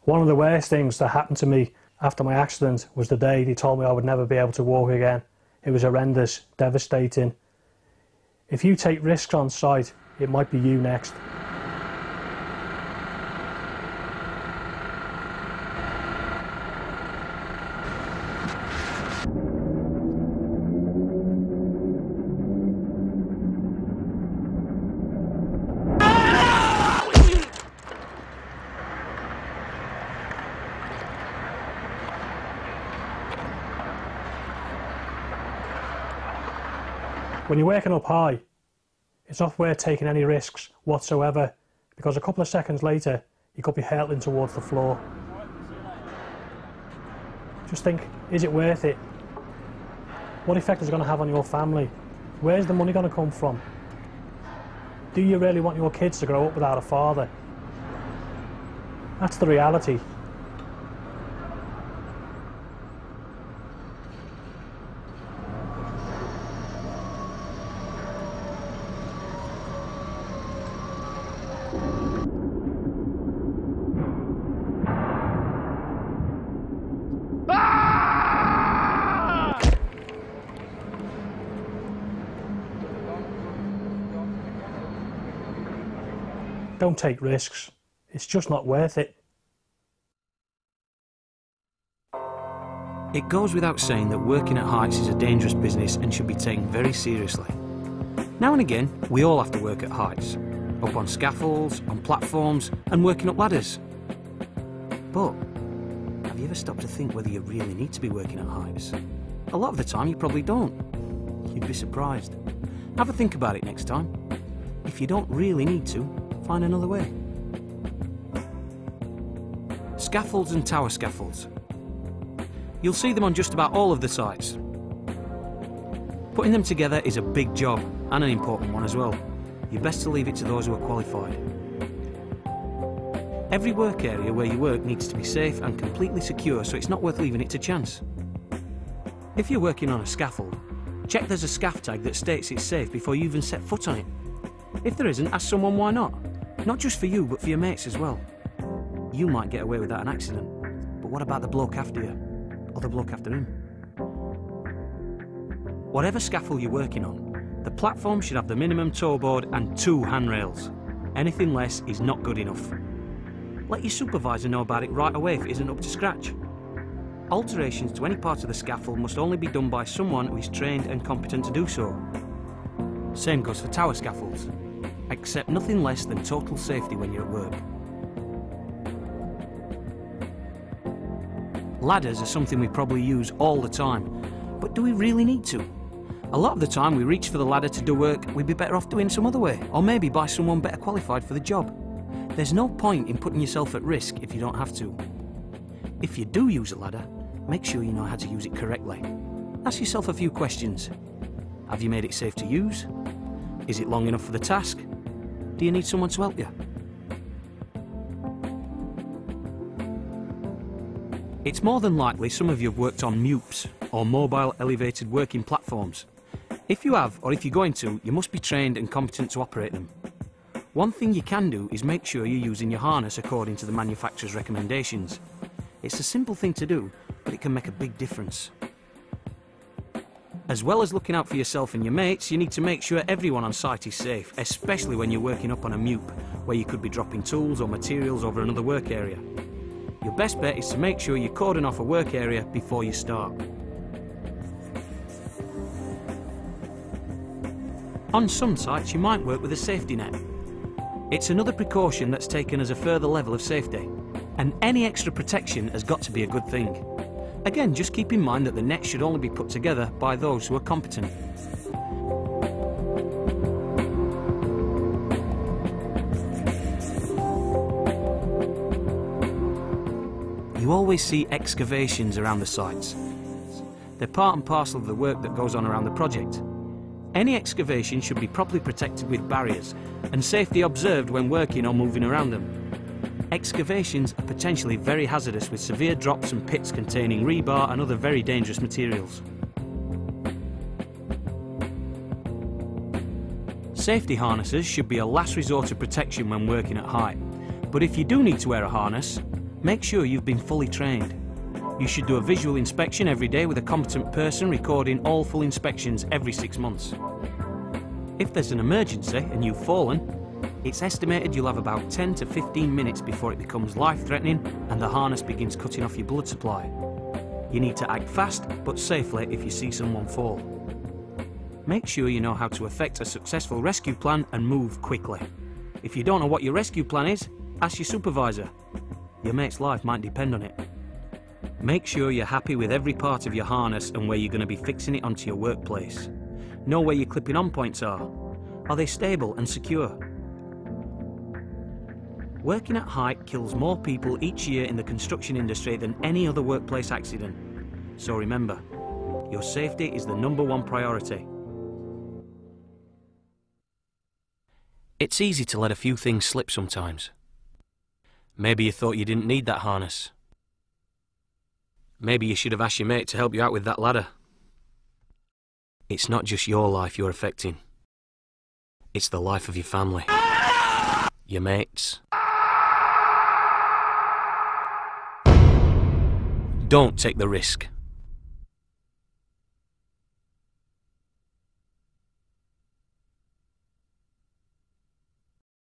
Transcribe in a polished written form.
One of the worst things that happened to me after my accident was the day they told me I would never be able to walk again. It was horrendous, devastating. If you take risks on site, it might be you next. When you're working up high, it's not worth taking any risks whatsoever, because a couple of seconds later you could be hurtling towards the floor. Just think, is it worth it? What effect is it going to have on your family? Where's the money going to come from? Do you really want your kids to grow up without a father? That's the reality. Don't take risks. It's just not worth it. It goes without saying that working at heights is a dangerous business and should be taken very seriously. Now and again, we all have to work at heights, up on scaffolds, on platforms, and working up ladders. But have you ever stopped to think whether you really need to be working at heights? A lot of the time you probably don't. You'd be surprised. Have a think about it next time. If you don't really need to, find another way. Scaffolds and tower scaffolds. You'll see them on just about all of the sites. Putting them together is a big job, and an important one as well. You're best to leave it to those who are qualified. Every work area where you work needs to be safe and completely secure, so it's not worth leaving it to chance. If you're working on a scaffold, check there's a scaff tag that states it's safe before you even set foot on it. If there isn't, ask someone why not. Not just for you, but for your mates as well. You might get away without an accident, but what about the bloke after you? Or the bloke after him? Whatever scaffold you're working on, the platform should have the minimum toe board and 2 handrails. Anything less is not good enough. Let your supervisor know about it right away if it isn't up to scratch. Alterations to any part of the scaffold must only be done by someone who is trained and competent to do so. Same goes for tower scaffolds. Accept nothing less than total safety when you're at work. Ladders are something we probably use all the time, but do we really need to? A lot of the time we reach for the ladder to do work we'd be better off doing some other way, or maybe by someone better qualified for the job. There's no point in putting yourself at risk if you don't have to. If you do use a ladder, make sure you know how to use it correctly. Ask yourself a few questions. Have you made it safe to use? Is it long enough for the task? Do you need someone to help you? It's more than likely some of you have worked on MUPs, or mobile elevated working platforms. If you have, or if you're going to, you must be trained and competent to operate them. One thing you can do is make sure you're using your harness according to the manufacturer's recommendations. It's a simple thing to do, but it can make a big difference. As well as looking out for yourself and your mates, you need to make sure everyone on site is safe, especially when you're working up on a MUP, where you could be dropping tools or materials over another work area. Your best bet is to make sure you cordon off a work area before you start. On some sites you might work with a safety net. It's another precaution that's taken as a further level of safety, and any extra protection has got to be a good thing. Again, just keep in mind that the net should only be put together by those who are competent. You always see excavations around the sites. They're part and parcel of the work that goes on around the project. Any excavation should be properly protected with barriers and safety observed when working or moving around them. Excavations are potentially very hazardous, with severe drops and pits containing rebar and other very dangerous materials. Safety harnesses should be a last resort of protection when working at height, but if you do need to wear a harness, Make sure you've been fully trained. You should do a visual inspection every day with a competent person recording all full inspections every 6 months. If there's an emergency and you've fallen, it's estimated you'll have about 10 to 15 minutes before it becomes life-threatening and the harness begins cutting off your blood supply. You need to act fast but safely if you see someone fall. Make sure you know how to effect a successful rescue plan and move quickly. If you don't know what your rescue plan is, ask your supervisor. Your mate's life might depend on it. Make sure you're happy with every part of your harness and where you're going to be fixing it onto your workplace. Know where your clipping on points are. Are they stable and secure? Working at height kills more people each year in the construction industry than any other workplace accident. So remember, your safety is the #1 priority. It's easy to let a few things slip sometimes. Maybe you thought you didn't need that harness. Maybe you should have asked your mate to help you out with that ladder. It's not just your life you're affecting. It's the life of your family, your mates. Don't take the risk.